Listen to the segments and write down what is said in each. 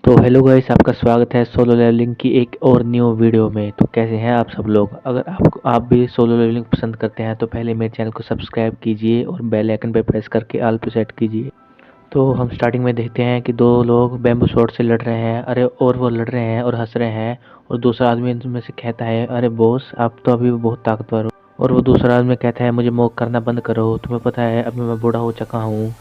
तो hello guys, आपका स्वागत है सोलो लेवलिंग की एक और न्यू वीडियो में। तो कैसे हैं आप सब लोग? अगर आप भी सोलो लेवलिंग पसंद करते हैं तो पहले मेरे चैनल को सब्सक्राइब कीजिए और बेल आइकन पे प्रेस करके ऑल पे सेट कीजिए। तो हम स्टार्टिंग में देखते हैं कि दो लोग बैम्बू शॉट से लड़ रहे हैं। अरे और वो लड़ रहे हैं और हंस रहे हैं। और दूसरा आदमी इनमें से कहता है, अरे बॉस आप तो अभी भी बहुत ताकतवर हो। और वो दूसरा आदमी कहता है, मुझे मॉक करना बंद करो, तुम्हें पता है अभी मैं बूढ़ा हो चुका हूँ।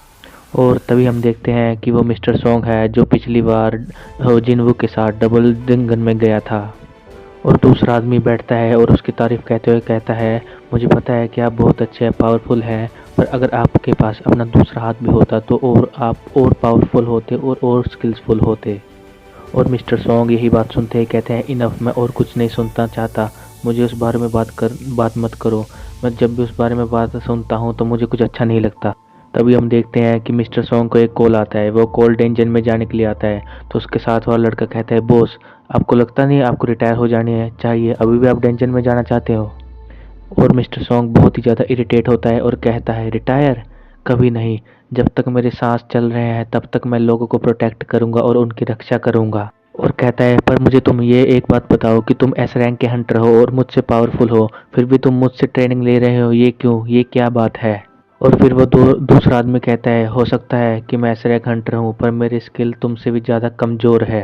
और तभी हम देखते हैं कि वो मिस्टर सॉन्ग है जो पिछली बार जिनवू के साथ डबल डंगन में गया था। और दूसरा आदमी बैठता है और उसकी तारीफ कहते हुए कहता है, मुझे पता है कि आप बहुत अच्छे पावरफुल हैं, पर अगर आपके पास अपना दूसरा हाथ भी होता तो और आप और पावरफुल होते और स्किल्सफुल होते। और मिस्टर सॉन्ग यही बात सुनते ही कहते हैं, इनफ, मैं और कुछ नहीं सुनना चाहता, मुझे उस बारे में बात मत करो। मैं जब भी उस बारे में बात सुनता हूँ तो मुझे कुछ अच्छा नहीं लगता। तभी हम देखते हैं कि मिस्टर सॉन्ग को एक कॉल आता है। वो कॉल डेंजन में जाने के लिए आता है। तो उसके साथ वाला लड़का कहता है, बॉस आपको लगता नहीं आपको रिटायर हो जाने है चाहिए, अभी भी आप डेंजन में जाना चाहते हो? और मिस्टर सॉन्ग बहुत ही ज़्यादा इरिटेट होता है और कहता है, रिटायर? कभी नहीं। जब तक मेरे सांस चल रहे हैं तब तक मैं लोगों को प्रोटेक्ट करूंगा और उनकी रक्षा करूंगा। और कहता है, पर मुझे तुम ये एक बात बताओ कि तुम एस रैंक के हंटर हो और मुझसे पावरफुल हो, फिर भी तुम मुझसे ट्रेनिंग ले रहे हो, ये क्यों? ये क्या बात है? और फिर वो दूसरा आदमी कहता है, हो सकता है कि मैं एस रैंक हंटर हूँ पर मेरी स्किल तुमसे भी ज़्यादा कमज़ोर है।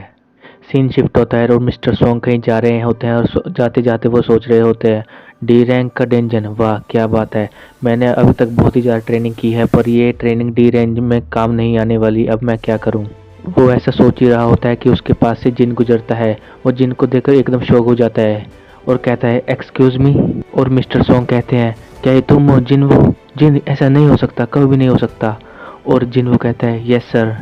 सीन शिफ्ट होता है और मिस्टर सॉन्ग कहीं जा रहे होते हैं और जाते जाते वो सोच रहे होते हैं, डी रैंक का डेंजन, वाह क्या बात है। मैंने अभी तक बहुत ही ज़्यादा ट्रेनिंग की है पर ये ट्रेनिंग डी रैंक में काम नहीं आने वाली, अब मैं क्या करूं? वो ऐसा सोच ही रहा होता है कि उसके पास से जिन गुजरता है। वो जिन को देखकर एकदम शॉक हो जाता है और कहता है, एक्सक्यूज मी। और मिस्टर सॉन्ग कहते हैं, क्या ये तुम हो जिन? वो जिन, ऐसा नहीं हो सकता, कभी भी नहीं हो सकता। और जिन वो कहता है, यस सर।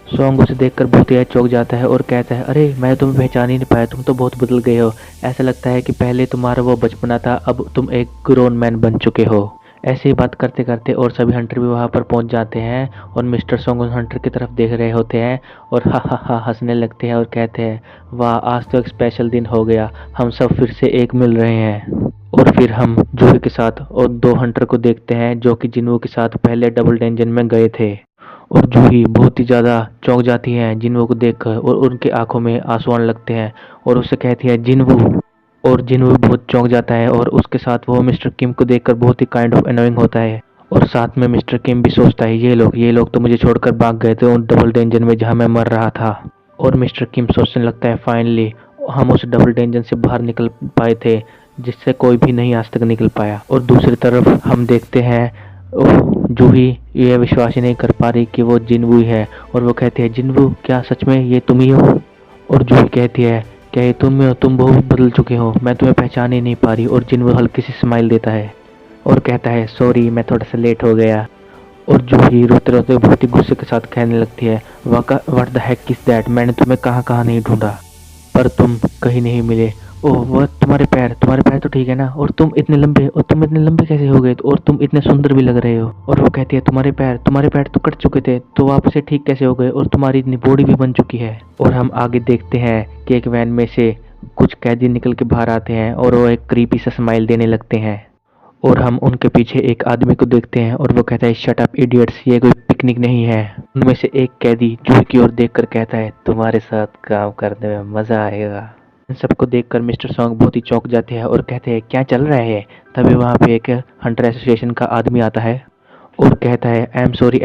सॉन्ग उसे देखकर बहुत ही चौंक जाता है और कहता है, अरे मैं तुम्हें पहचान ही नहीं पाया, तुम तो बहुत बदल गए हो। ऐसा लगता है कि पहले तुम्हारा वो बचपना था, अब तुम एक ग्रोन मैन बन चुके हो। ऐसे ही बात करते करते और सभी हंटर भी वहां पर पहुंच जाते हैं और मिस्टर सॉन्ग उस हंटर की तरफ देख रहे होते हैं और हा हा हा हंसने लगते हैं और कहते हैं, वाह आज तो एक स्पेशल दिन हो गया, हम सब फिर से एक मिल रहे हैं। और फिर हम जूही के साथ और दो हंटर को देखते हैं जो कि जिन्हों के साथ पहले डबल डेंजन में गए थे। और जूही बहुत ही ज़्यादा चौंक जाती है जिन्हों को देखकर और उनके आंखों में आंसू आने लगते हैं और उससे कहती है, जिन्वू। और जिन्वू बहुत चौंक जाता है और उसके साथ वो मिस्टर किम को देखकर बहुत ही काइंड ऑफ अनोइंग होता है। और साथ में मिस्टर किम भी सोचता है, ये लोग तो मुझे छोड़कर भाग गए थे उन डबल डेंजन में जहां मैं मर रहा था। और मिस्टर किम सोचने लगता है, फाइनली हम उस डबल डेंजन से बाहर निकल पाए थे जिससे कोई भी नहीं आज तक निकल पाया। और दूसरी तरफ हम देखते हैं जूही यह विश्वास ही नहीं कर पा रही कि वो जिन्वू है। और वो कहती है, जिन्वू क्या सच में ये तुम ही हो? और जूही कहती है, क्या ये तुम हो? तुम बहुत बदल चुके हो, मैं तुम्हें पहचान ही नहीं पा रही। और जिन्वू हल्की सी स्माइल देता है और कहता है, सॉरी मैं थोड़ा सा लेट हो गया। और जूही रोते रोते बहुत ही गुस्से के साथ कहने लगती है, what the heck is that, मैंने तुम्हें कहाँ कहाँ नहीं ढूंढा पर तुम कहीं नहीं मिले। ओह वह तुम्हारे पैर तो ठीक है ना? और तुम इतने लंबे कैसे हो गए? और तुम इतने सुंदर भी लग रहे हो। और वो कहती है, तुम्हारे पैर तो कट चुके थे तो वापस से ठीक कैसे हो गए? और तुम्हारी इतनी बॉडी भी बन चुकी है। और हम आगे देखते हैं कि एक वैन में से कुछ कैदी निकल के बाहर आते हैं और वो एक क्रीपी सा स्माइल देने लगते हैं। और हम उनके पीछे एक आदमी को देखते हैं और वो कहता है, शट अप इडियट्स, ये कोई पिकनिक नहीं है। उनमें से एक कैदी जूही की ओर देखकर कहता है, तुम्हारे साथ काम करने में मजा आएगा। इन सबको देखकर मिस्टर सॉन्ग बहुत ही चौंक जाते हैं और कहते हैं, क्या चल रहा है? तभी वहां पे एक हंटर एसोसिएशन का आदमी आता है और कहता है, आई एम सॉरी,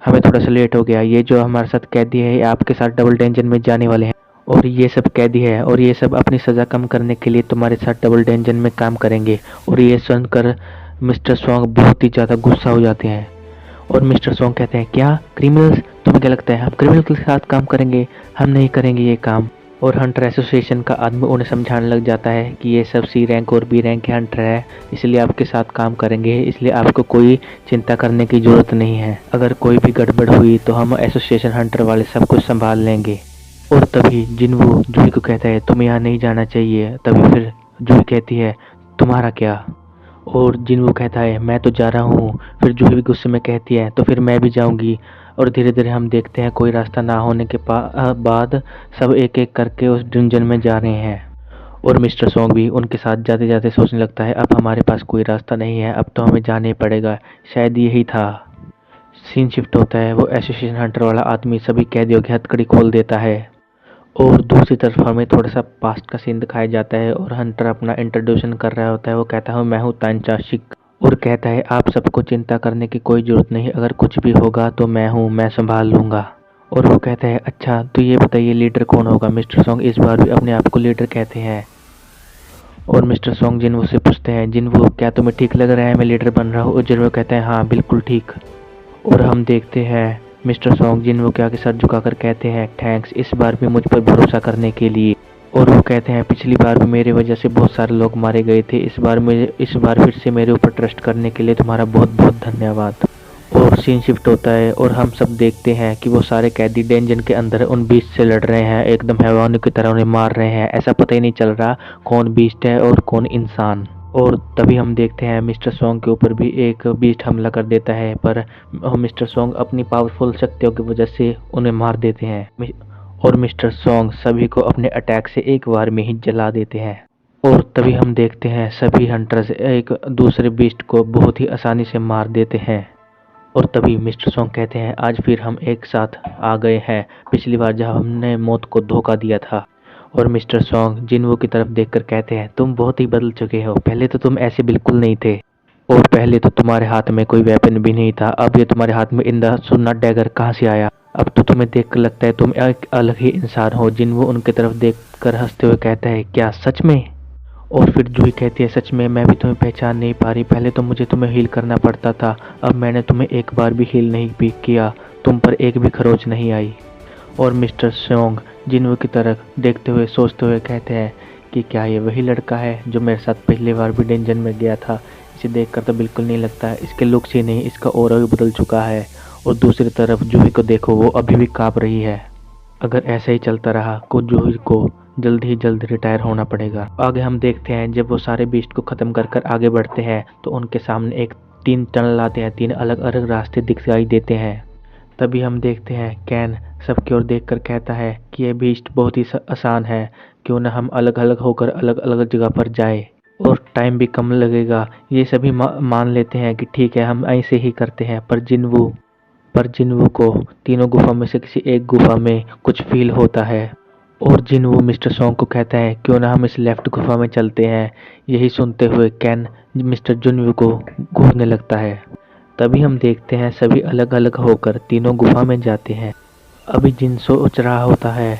हमें थोड़ा सा लेट हो गया। ये जो हमारे साथ कैदी है ये आपके साथ डबल डेंजन में जाने वाले हैं और ये सब कैदी है और ये सब अपनी सज़ा कम करने के लिए तुम्हारे साथ डबल डेंजन में काम करेंगे। और ये सुनकर मिस्टर सॉन्ग बहुत ही ज़्यादा गुस्सा हो जाते हैं। और मिस्टर सॉन्ग कहते हैं, क्या क्रिमिनल्स? तुम्हें क्या लगता है हम क्रिमिनल के साथ काम करेंगे? हम नहीं करेंगे ये काम। और हंटर एसोसिएशन का आदमी उन्हें समझाने लग जाता है कि ये सब सी रैंक और बी रैंक के हंटर है, इसलिए आपके साथ काम करेंगे, इसलिए आपको कोई चिंता करने की ज़रूरत नहीं है। अगर कोई भी गड़बड़ हुई तो हम एसोसिएशन हंटर वाले सब कुछ संभाल लेंगे। और तभी जिन्वू जूही को कहता है, तुम यहाँ नहीं जाना चाहिए। तभी फिर जूही कहती है, तुम्हारा क्या? और जिन्वू कहता है, मैं तो जा रहा हूँ। फिर जूही भी गुस्से में कहती है, तो फिर मैं भी जाऊंगी। और धीरे धीरे हम देखते हैं कोई रास्ता ना होने के बाद सब एक एक करके उस डंजन में जा रहे हैं। और मिस्टर सॉन्ग भी उनके साथ जाते जाते सोचने लगता है, अब हमारे पास कोई रास्ता नहीं है, अब तो हमें जाना ही पड़ेगा, शायद यही था। सीन शिफ्ट होता है, वो एसोसिएशन हंटर वाला आदमी सभी कैदियों की हथकड़ी खोल देता है और दूसरी तरफ हमें थोड़ा सा पास्ट का सीन दिखाया जाता है और हंटर अपना इंट्रोड्यूशन कर रहा होता है। वो कहता है मैं हूँ तानचाशिक और कहता है आप सबको चिंता करने की कोई ज़रूरत नहीं, अगर कुछ भी होगा तो मैं हूँ, मैं संभाल लूँगा। और वो कहता है अच्छा तो ये बताइए लीडर कौन होगा। मिस्टर सॉन्ग इस बार भी अपने आप को लीडर कहते हैं और मिस्टर सॉन्ग जिन्वो से पूछते हैं जिन्वो क्या तुम्हें ठीक लग रहा है मैं लीडर बन रहा हूँ। और जिन्वो कहते हैं हाँ बिल्कुल ठीक। और हम देखते हैं मिस्टर सॉन्ग जिन्वो के आगे सर झुकाकर कहते हैं थैंक्स इस बार भी मुझ पर भरोसा करने के लिए। और वो कहते हैं पिछली बार भी मेरे वजह से बहुत सारे लोग मारे गए थे, इस बार फिर से मेरे ऊपर ट्रस्ट करने के लिए तुम्हारा बहुत बहुत धन्यवाद। और सीन शिफ्ट होता है और हम सब देखते हैं कि वो सारे कैदी डेंजन के अंदर उन बीस्ट से लड़ रहे हैं, एकदम हैवानियों की तरह उन्हें मार रहे हैं। ऐसा पता ही नहीं चल रहा कौन बीस्ट है और कौन इंसान। और तभी हम देखते हैं मिस्टर सॉन्ग के ऊपर भी एक बीस्ट हमला कर देता है, पर मिस्टर सॉन्ग अपनी पावरफुल शक्तियों की वजह से उन्हें मार देते हैं और मिस्टर सॉन्ग सभी को अपने अटैक से एक बार में ही जला देते हैं। और तभी हम देखते हैं सभी हंटर्स एक दूसरे बीस्ट को बहुत ही आसानी से मार देते हैं। और तभी मिस्टर सॉन्ग कहते हैं आज फिर हम एक साथ आ गए हैं, पिछली बार जब हमने मौत को धोखा दिया था। और मिस्टर सॉन्ग जिन्वो की तरफ देखकर कहते हैं तुम बहुत ही बदल चुके हो, पहले तो तुम ऐसे बिल्कुल नहीं थे और पहले तो तुम्हारे हाथ में कोई वेपन भी नहीं था, अब ये तुम्हारे हाथ में इंदा सुन्ना डैगर कहाँ से आया। अब तो तुम्हें देखकर लगता है तुम एक अलग ही इंसान हो। जिन्वो उनकी तरफ देखकर हंसते हुए कहता है क्या सच में। और फिर जूही कहती है सच में मैं भी तुम्हें पहचान नहीं पा रही, पहले तो मुझे तुम्हें हील करना पड़ता था, अब मैंने तुम्हें एक बार भी हील नहीं भी किया, तुम पर एक भी खरोच नहीं आई। और मिस्टर सॉन्ग जिन्वो की तरफ देखते हुए सोचते हुए कहते हैं कि क्या ये वही लड़का है जो मेरे साथ पहली बार भी डेंजन में गया था। इसे देखकर तो बिल्कुल नहीं लगता है, इसके लुक्स ही नहीं इसका ऑरा भी बदल चुका है। और दूसरी तरफ जूही को देखो वो अभी भी काँप रही है। अगर ऐसा ही चलता रहा तो जूही को जल्द ही जल्द रिटायर होना पड़ेगा। आगे हम देखते हैं जब वो सारे बीस्ट को खत्म कर कर आगे बढ़ते हैं तो उनके सामने एक 3 टनल आते हैं, 3 अलग अलग रास्ते दिखाई देते हैं। तभी हम देखते हैं कैन सबकी ओर देखकर कहता है कि ये बीस्ट बहुत ही आसान है, क्यों ना हम अलग अलग होकर अलग अलग जगह पर जाए और टाइम भी कम लगेगा। ये सभी मान लेते हैं कि ठीक है हम ऐसे ही करते हैं। पर जिन्वो को तीनों गुफा में से किसी एक गुफा में कुछ फील होता है और जिन्वो मिस्टर सॉन्ग को कहता है क्यों ना हम इस लेफ्ट गुफा में चलते हैं। यही सुनते हुए कैन मिस्टर जिन्वो को घूरने लगता है। तभी हम देखते हैं सभी अलग अलग होकर तीनों गुफा में जाते हैं। अभी जिन सोच रहा होता है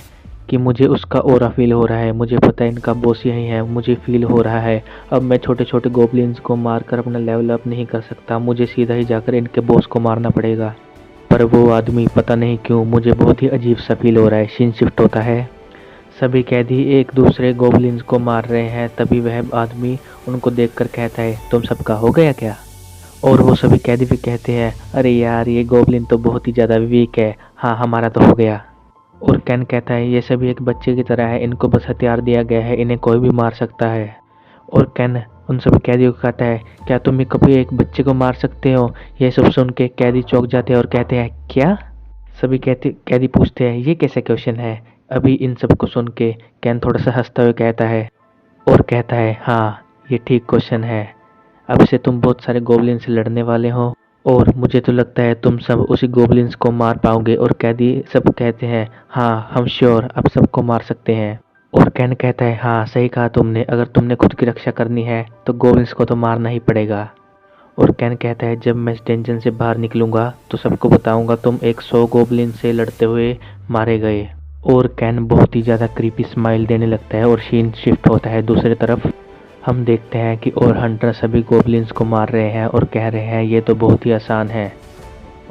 कि मुझे उसका ऑरा फील हो रहा है, मुझे पता है इनका बॉस यही है, मुझे फील हो रहा है अब मैं छोटे छोटे गोबलिन्स को मारकर अपना लेवल अप नहीं कर सकता, मुझे सीधा ही जाकर इनके बॉस को मारना पड़ेगा। पर वो आदमी पता नहीं क्यों मुझे बहुत ही अजीब सा फील हो रहा है। सीन शिफ्ट होता है, सभी कैदी एक दूसरे गोबलिन्स को मार रहे हैं। तभी वह आदमी उनको देखकर कहता है तुम सबका हो गया क्या। और वो सभी कैदी भी कहते हैं अरे यार ये गोबलिन तो बहुत ही ज़्यादा वीक है, हाँ हमारा तो हो गया। और कैन कहता है ये सभी एक बच्चे की तरह है, इनको बस हथियार दिया गया है, इन्हें कोई भी मार सकता है। और कैन उन सभी कैदियों को कहता है क्या तुम भी कभी एक बच्चे को मार सकते हो। यह सब सुन के कैदी चौंक जाते हैं और कहते हैं क्या। सभी कैदी पूछते हैं ये कैसा क्वेश्चन है। अभी इन सब को सुन के कैन थोड़ा सा हंसता हुए कहता है और कहता है हाँ ये ठीक क्वेश्चन है, अब से तुम बहुत सारे गोबलिन से लड़ने वाले हो और मुझे तो लगता है तुम सब उसी गोबलिन्स को मार पाओगे। और कैदी सब कहते हैं हाँ हम श्योर अब सबको मार सकते हैं। और कैन कहता है हाँ सही कहा तुमने, अगर तुमने खुद की रक्षा करनी है तो गोबलिन्स को तो मारना ही पड़ेगा। और कैन कहता है जब मैं इस टेंशन से बाहर निकलूंगा तो सबको बताऊंगा तुम 100 गोबलिन से लड़ते हुए मारे गए। और कैन बहुत ही ज़्यादा क्रीपी स्माइल देने लगता है और सीन शिफ्ट होता है दूसरी तरफ। हम देखते हैं कि और हंटर सभी गोबलिन्स को मार रहे हैं और कह रहे हैं ये तो बहुत ही आसान है।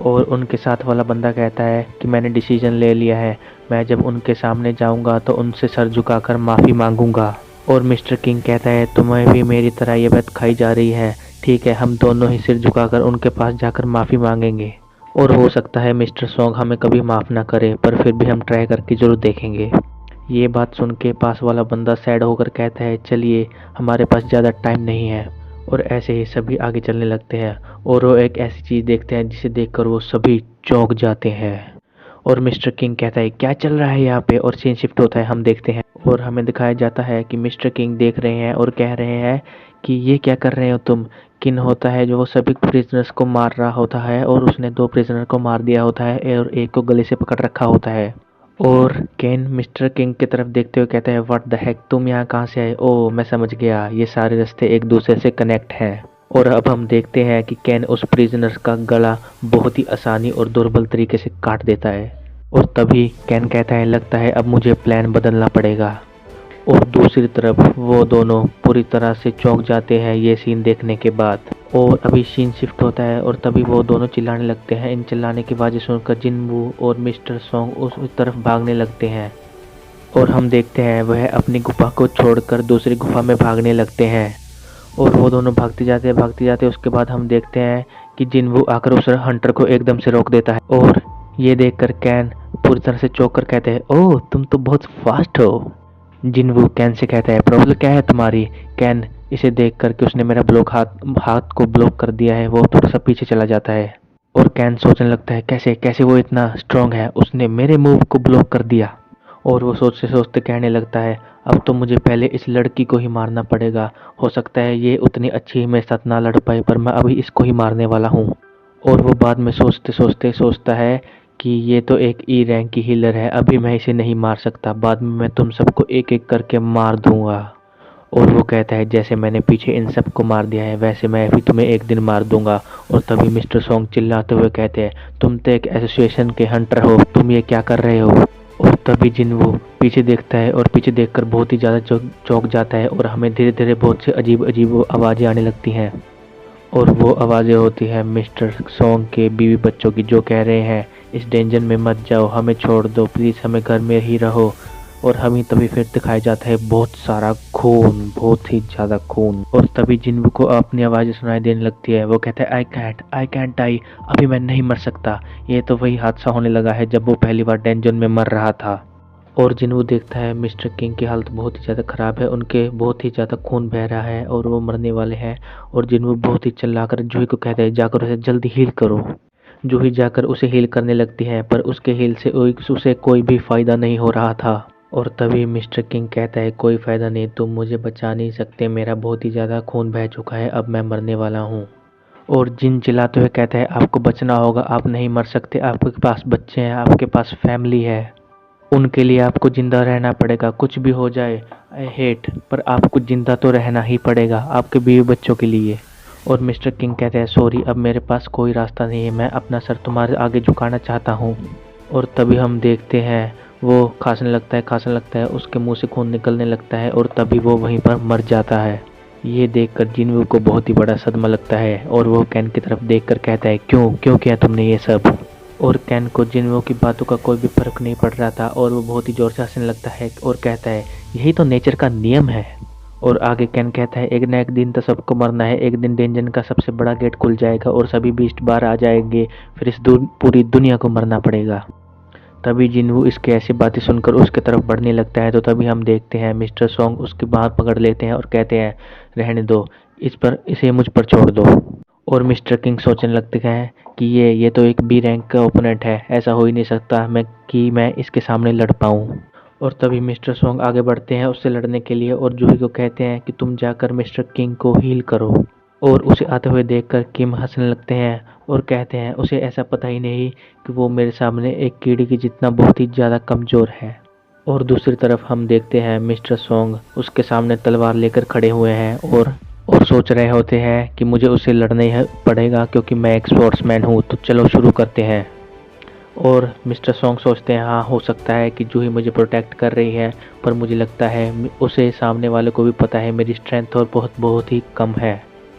और उनके साथ वाला बंदा कहता है कि मैंने डिसीजन ले लिया है, मैं जब उनके सामने जाऊंगा तो उनसे सर झुकाकर माफ़ी मांगूंगा। और मिस्टर किंग कहता है तुम्हें भी मेरी तरह ये बात खाई जा रही है, ठीक है हम दोनों ही सिर झुकाकर उनके पास जाकर माफ़ी मांगेंगे। और हो सकता है मिस्टर सॉन्ग हमें कभी माफ़ ना करे, पर फिर भी हम ट्राई करके ज़रूर देखेंगे। ये बात सुन के पास वाला बंदा सैड होकर कहता है चलिए हमारे पास ज़्यादा टाइम नहीं है। और ऐसे ही सभी आगे चलने लगते हैं और वो एक ऐसी चीज़ देखते हैं जिसे देखकर वो सभी चौंक जाते हैं। और मिस्टर किंग कहता है क्या चल रहा है यहाँ पे। और सीन शिफ्ट होता है, हम देखते हैं और हमें दिखाया जाता है कि मिस्टर किंग देख रहे हैं और कह रहे हैं कि ये क्या कर रहे हो तुम। किन होता है जो वो सभी प्रिजनर्स को मार रहा होता है और उसने 2 प्रिजनर को मार दिया होता है और एक को गले से पकड़ रखा होता है। और केन मिस्टर किंग की तरफ देखते हुए कहता है, व्हाट द हेक, तुम यहाँ कहाँ से आए? ओह मैं समझ गया, ये सारे रास्ते एक दूसरे से कनेक्ट हैं। और अब हम देखते हैं कि केन उस प्रिजनर का गला बहुत ही आसानी और दुर्बल तरीके से काट देता है। और तभी केन कहता है, लगता है अब मुझे प्लान बदलना पड़ेगा। और दूसरी तरफ वो दोनों पूरी तरह से चौंक जाते हैं ये सीन देखने के बाद। और अभी सीन शिफ्ट होता है और तभी वो दोनों चिल्लाने लगते हैं। इन चिल्लाने की आवाज़ें सुनकर जिनवू और मिस्टर सोंग उस तरफ भागने लगते हैं। और हम देखते हैं वह अपनी गुफा को छोड़कर दूसरी गुफा में भागने लगते हैं। और वो दोनों भागते जाते उसके बाद हम देखते हैं कि जिनवू आकर उस हंटर को एकदम से रोक देता है। और ये देखकर कैन पूरी तरह से चौंक कर कहते हैं, ओह तुम तो बहुत फास्ट हो। जिनवू कैन से कहता है, प्रॉब्लम क्या है तुम्हारी? कैन इसे देख कर कि उसने मेरा हाथ को ब्लॉक कर दिया है, वो थोड़ा सा पीछे चला जाता है। और कैन सोचने लगता है, कैसे कैसे वो इतना स्ट्रांग है, उसने मेरे मूव को ब्लॉक कर दिया। और वो सोचते सोचते कहने लगता है, अब तो मुझे पहले इस लड़की को ही मारना पड़ेगा। हो सकता है ये उतनी अच्छी मेरे साथ ना लड़ पाए, पर मैं अभी इसको ही मारने वाला हूँ। और वो बाद में सोचते सोचते सोचता है कि ये तो एक ई रैंक की हीलर है, अभी मैं इसे नहीं मार सकता, बाद में मैं तुम सबको एक एक करके मार दूंगा। और वो कहता है, जैसे मैंने पीछे इन सबको मार दिया है वैसे मैं भी तुम्हें एक दिन मार दूंगा। और तभी मिस्टर सॉन्ग चिल्लाते हुए कहते हैं, तुम तो एक एसोसिएशन के हंटर हो, तुम ये क्या कर रहे हो? और तभी जिनवू पीछे देखता है और पीछे देखकर बहुत ही ज़्यादा चौंक जाता है। और हमें धीरे धीरे बहुत से अजीब अजीब आवाज़ें आने लगती हैं। और वो आवाज़ें होती हैं मिस्टर सॉन्ग के बीवी बच्चों की, जो कह रहे हैं, इस डेंजर में मत जाओ, हमें छोड़ दो प्लीज़, हमें घर में ही रहो। और हमें तभी फिर दिखाया जाता है बहुत सारा खून, बहुत ही ज़्यादा खून। और तभी जिन्वू को अपनी आवाज़ें सुनाई देने लगती है। वो कहता है, आई कैंट डाई, अभी मैं नहीं मर सकता। ये तो वही हादसा होने लगा है जब वो पहली बार डेंजर में मर रहा था। और जिन्वू देखता है मिस्टर किंग की हालत बहुत ही ज़्यादा ख़राब है, उनके बहुत ही ज़्यादा खून बह रहा है और वो मरने वाले हैं। और जिन्वू बहुत ही चिल्लाकर जूही को कहता है, जाकर उसे जल्दी हील करो। जूही जाकर उसे हील करने लगती है, पर उसके हील से उसे कोई भी फ़ायदा नहीं हो रहा था। और तभी मिस्टर किंग कहता है, कोई फ़ायदा नहीं, तुम मुझे बचा नहीं सकते, मेरा बहुत ही ज़्यादा खून बह चुका है, अब मैं मरने वाला हूँ। और जिन चिल्लाते हुए कहता है, आपको बचना होगा, आप नहीं मर सकते, आपके पास बच्चे हैं, आपके पास फैमिली है, उनके लिए आपको ज़िंदा रहना पड़ेगा, कुछ भी हो जाए, आई हेट, पर आपको ज़िंदा तो रहना ही पड़ेगा आपके बीवी बच्चों के लिए। और मिस्टर किंग कहते हैं, सॉरी, अब मेरे पास कोई रास्ता नहीं है, मैं अपना सर तुम्हारे आगे झुकाना चाहता हूँ। और तभी हम देखते हैं वो खांसने लगता है, उसके मुंह से खून निकलने लगता है और तभी वो वहीं पर मर जाता है। ये देखकर जिनवू को बहुत ही बड़ा सदमा लगता है और वो कैन की तरफ देखकर कहता है, क्यों क्यों किया तुमने ये सब? और कैन को जिनवू की बातों का कोई भी फर्क नहीं पड़ रहा था और वो बहुत ही ज़ोर से हंसने लगता है और कहता है, यही तो नेचर का नियम है। और आगे कैन कहता है, एक ना एक दिन तो सबको मरना है, एक दिन डेंजन का सबसे बड़ा गेट खुल जाएगा और सभी बीस्ट बाहर आ जाएंगे, फिर इस पूरी दुनिया को मरना पड़ेगा। तभी जिन्वू इसके ऐसी बातें सुनकर उसके तरफ बढ़ने लगता है। तो तभी हम देखते हैं मिस्टर सॉन्ग उसकी बात पकड़ लेते हैं और कहते हैं, रहने दो, इसे मुझ पर छोड़ दो। और मिस्टर किंग सोचने लगते हैं कि ये तो एक बी रैंक का ओपोनेंट है, ऐसा हो ही नहीं सकता मैं इसके सामने लड़ पाऊँ। और तभी मिस्टर सॉन्ग आगे बढ़ते हैं उससे लड़ने के लिए और जूही को कहते हैं कि तुम जाकर मिस्टर किंग को हील करो। और उसे आते हुए देखकर किम हंसने लगते हैं और कहते हैं, उसे ऐसा पता ही नहीं कि वो मेरे सामने एक कीड़ी की जितना बहुत ही ज़्यादा कमज़ोर है। और दूसरी तरफ हम देखते हैं मिस्टर सॉन्ग उसके सामने तलवार लेकर खड़े हुए हैं और सोच रहे होते हैं कि मुझे उसे लड़ना ही पड़ेगा क्योंकि मैं एक स्पोर्ट्समैन हूँ, तो चलो शुरू करते हैं। और मिस्टर सॉन्ग सोचते हैं, हाँ हो सकता है कि जूही मुझे प्रोटेक्ट कर रही है, पर मुझे लगता है उसे सामने वाले को भी पता है मेरी स्ट्रेंथ और बहुत बहुत ही कम है,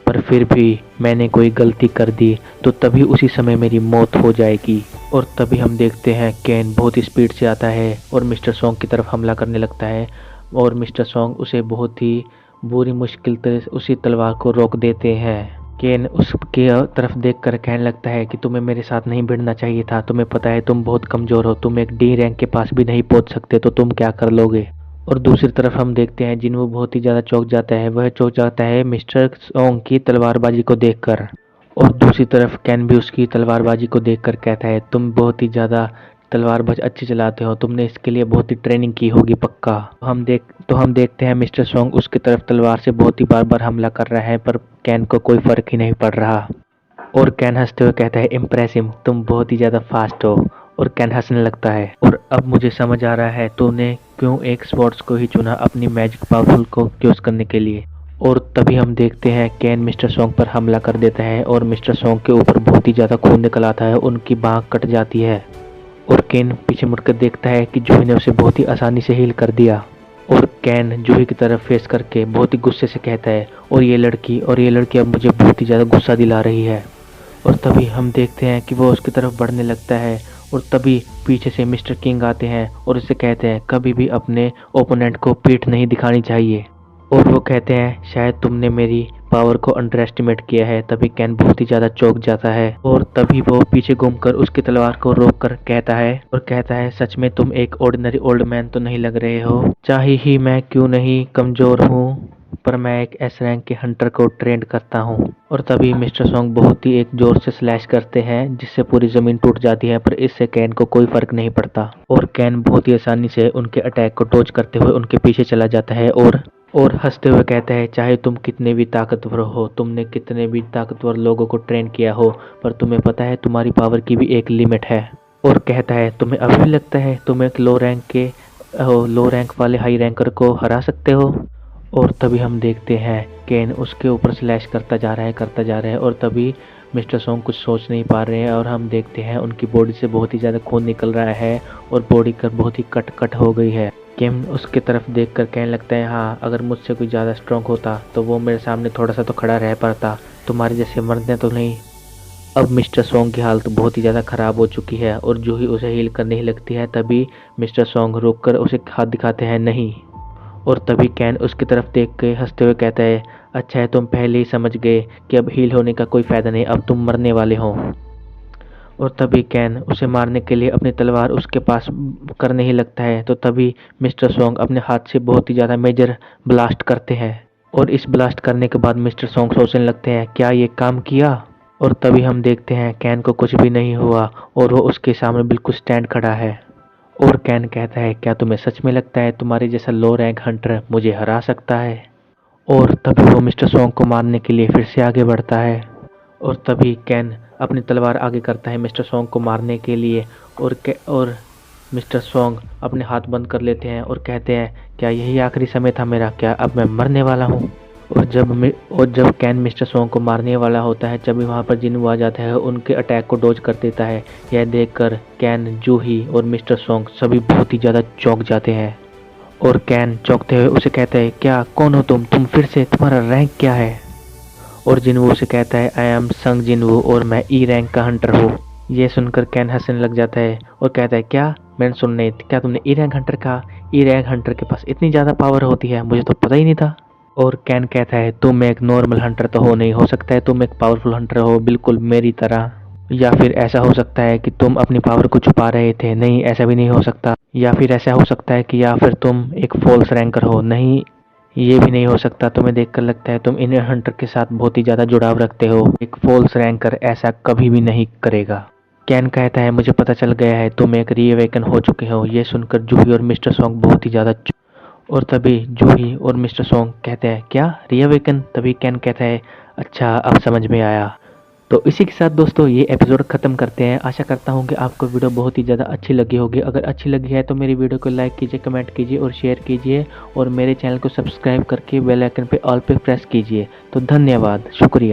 पर फिर भी मैंने कोई गलती कर दी तो तभी उसी समय मेरी मौत हो जाएगी। और तभी हम देखते हैं केन बहुत ही स्पीड से आता है और मिस्टर सॉन्ग की तरफ हमला करने लगता है और मिस्टर सॉन्ग उसे बहुत ही बुरी मुश्किल तरह से उसी तलवार को रोक देते हैं। केन उसके तरफ देखकर कहने लगता है कि तुम्हें मेरे साथ नहीं भिड़ना चाहिए था, तुम्हें पता है तुम बहुत कमज़ोर हो, तुम एक डी रैंक के पास भी नहीं पहुंच सकते, तो तुम क्या कर लोगे? और दूसरी तरफ हम देखते हैं जिन्वू बहुत ही ज़्यादा चौंक जाता है, वह चौंक जाता है मिस्टर सॉन्ग की तलवारबाजी को देखकर। और दूसरी तरफ कैन भी उसकी तलवारबाजी को देखकर कहता है, तुम बहुत ही ज़्यादा तलवारबाज अच्छी चलाते हो, तुमने इसके लिए बहुत ही ट्रेनिंग की होगी पक्का। हम देखते हैं मिस्टर सॉन्ग उसकी तरफ तलवार से बहुत ही बार बार हमला कर रहा है, पर कैन को कोई फ़र्क ही नहीं पड़ रहा। और कैन हंसते हुए कहता है, इम्प्रेसिव, तुम बहुत ही ज़्यादा फास्ट हो। और कैन हंसने लगता है। और अब मुझे समझ आ रहा है तूने क्यों एक स्पोर्ट्स को ही चुना अपनी मैजिक पावरफुल को यूज करने के लिए। और तभी हम देखते हैं कैन मिस्टर सॉन्ग पर हमला कर देता है और मिस्टर सॉन्ग के ऊपर बहुत ही ज़्यादा खून निकल आता है, उनकी बाँह कट जाती है। और कैन पीछे मुड़कर देखता है कि जूही ने उसे बहुत ही आसानी से हील कर दिया। और कैन जूही की तरफ फेस करके बहुत ही गुस्से से कहता है, और ये लड़की अब मुझे बहुत ही ज़्यादा गुस्सा दिला रही है। और तभी हम देखते हैं कि वो उसकी तरफ बढ़ने लगता है। और तभी पीछे से मिस्टर किंग आते हैं और उससे कहते हैं कभी भी अपने ओपोनेंट को पीठ नहीं दिखानी चाहिए। और वो कहते हैं शायद तुमने मेरी पावर को अंडर एस्टिमेट किया है। तभी कैन बहुत ही ज़्यादा चौंक जाता है और तभी वो पीछे घूमकर उसकी तलवार को रोक कर कहता है सच में तुम एक ऑर्डिनरी ओल्ड मैन तो नहीं लग रहे हो। चाहे ही मैं क्यों नहीं कमज़ोर हूँ, पर मैं एक एस रैंक के हंटर को ट्रेन करता हूँ। और तभी मिस्टर सॉन्ग बहुत ही एक जोर से स्लैश करते हैं जिससे पूरी ज़मीन टूट जाती है, पर इससे कैन को कोई फर्क नहीं पड़ता। और कैन बहुत ही आसानी से उनके अटैक को डॉज करते हुए उनके पीछे चला जाता है और हंसते हुए कहता है चाहे तुम कितने भी ताकतवर हो, तुमने कितने भी ताकतवर लोगों को ट्रेन किया हो, पर तुम्हें पता है तुम्हारी पावर की भी एक लिमिट है। और कहता है तुम्हें अभी भी लगता है तुम एक लो रैंक वाले हाई रैंकर को हरा सकते हो। और तभी हम देखते हैं केन उसके ऊपर स्लैश करता जा रहा है और तभी मिस्टर सॉन्ग कुछ सोच नहीं पा रहे हैं और हम देखते हैं उनकी बॉडी से बहुत ही ज़्यादा खून निकल रहा है और बॉडी कर बहुत ही कट हो गई है। केन उसके तरफ देखकर कहने लगता है हाँ, अगर मुझसे कोई ज़्यादा स्ट्रॉन्ग होता तो वो मेरे सामने थोड़ा सा तो खड़ा रह पाता, तुम्हारे जैसे मरने तो नहीं। अब मिस्टर सॉन्ग की हालत बहुत ही ज़्यादा ख़राब हो चुकी है और जूही उसे हील करने ही लगती है। तभी मिस्टर सॉन्ग रुककर उसे हाथ दिखाते हैं नहीं। और तभी कैन उसकी तरफ देख के हंसते हुए कहता है अच्छा है तुम पहले ही समझ गए कि अब हील होने का कोई फ़ायदा नहीं, अब तुम मरने वाले हो। और तभी कैन उसे मारने के लिए अपनी तलवार उसके पास करने ही लगता है। तो तभी मिस्टर सॉन्ग अपने हाथ से बहुत ही ज़्यादा मेजर ब्लास्ट करते हैं और इस ब्लास्ट करने के बाद मिस्टर सॉन्ग सोचने लगते हैं क्या ये काम किया। और तभी हम देखते हैं कैन को कुछ भी नहीं हुआ और वो उसके सामने बिल्कुल स्टैंड खड़ा है। और कैन कहता है क्या तुम्हें सच में लगता है तुम्हारे जैसा लो रैंक हंटर मुझे हरा सकता है। और तभी वो मिस्टर सॉन्ग को मारने के लिए फिर से आगे बढ़ता है और तभी कैन अपनी तलवार आगे करता है मिस्टर सॉन्ग को मारने के लिए। और मिस्टर सॉन्ग अपने हाथ बंद कर लेते हैं और कहते हैं क्या यही आखिरी समय था मेरा, क्या अब मैं मरने वाला हूँ। और जब कैन मिस्टर सॉन्ग को मारने वाला होता है तभी वहाँ पर जिन्हू आ जाता है, उनके अटैक को डॉज कर देता है। यह देखकर कैन, जूही और मिस्टर सॉन्ग सभी बहुत ही ज़्यादा चौंक जाते हैं। और कैन चौंकते हुए उसे कहता है क्या कौन हो तुम फिर से, तुम्हारा रैंक क्या है। और जिन्हू उसे कहता है आई एम संग जिन्हू और मैं ई रैंक का हंटर हूँ। ये सुनकर कैन हंसने लग जाता है और कहता है क्या मैंने सुन नहीं, क्या तुमने ई रैंक हंटर कहा, ई रैंक हंटर के पास इतनी ज़्यादा पावर होती है, मुझे तो पता ही नहीं था। और कैन कहता है तुम एक नॉर्मल हंटर तो हो नहीं, हो सकता है तुम एक पावरफुल हंटर हो बिल्कुल मेरी तरह, या फिर ऐसा हो सकता है कि तुम अपनी पावर को छुपा रहे थे, नहीं ऐसा भी नहीं हो सकता। या फिर ऐसा हो सकता है कि या फिर तुम एक फॉल्स रैंकर हो, नहीं ये भी नहीं हो सकता। तुम्हें देखकर लगता है तुम इन हंटर के साथ बहुत ही ज़्यादा जुड़ाव रखते हो, एक फॉल्स रैंकर ऐसा कभी भी नहीं करेगा। कैन कहता है मुझे पता चल गया है तुम एक रीअवेकन हो चुके हो। ये सुनकर जूही और मिस्टर सॉन्ग बहुत ही ज़्यादा और तभी जूही और मिस्टर सॉन्ग कहते हैं क्या रीअवेकन। तभी कैन कहता है अच्छा अब समझ में आया। तो इसी के साथ दोस्तों ये एपिसोड ख़त्म करते हैं। आशा करता हूँ कि आपको वीडियो बहुत ही ज़्यादा अच्छी लगी होगी। अगर अच्छी लगी है तो मेरी वीडियो को लाइक कीजिए, कमेंट कीजिए और शेयर कीजिए और मेरे चैनल को सब्सक्राइब करके बेल आइकन पे ऑल पे प्रेस कीजिए। तो धन्यवाद, शुक्रिया।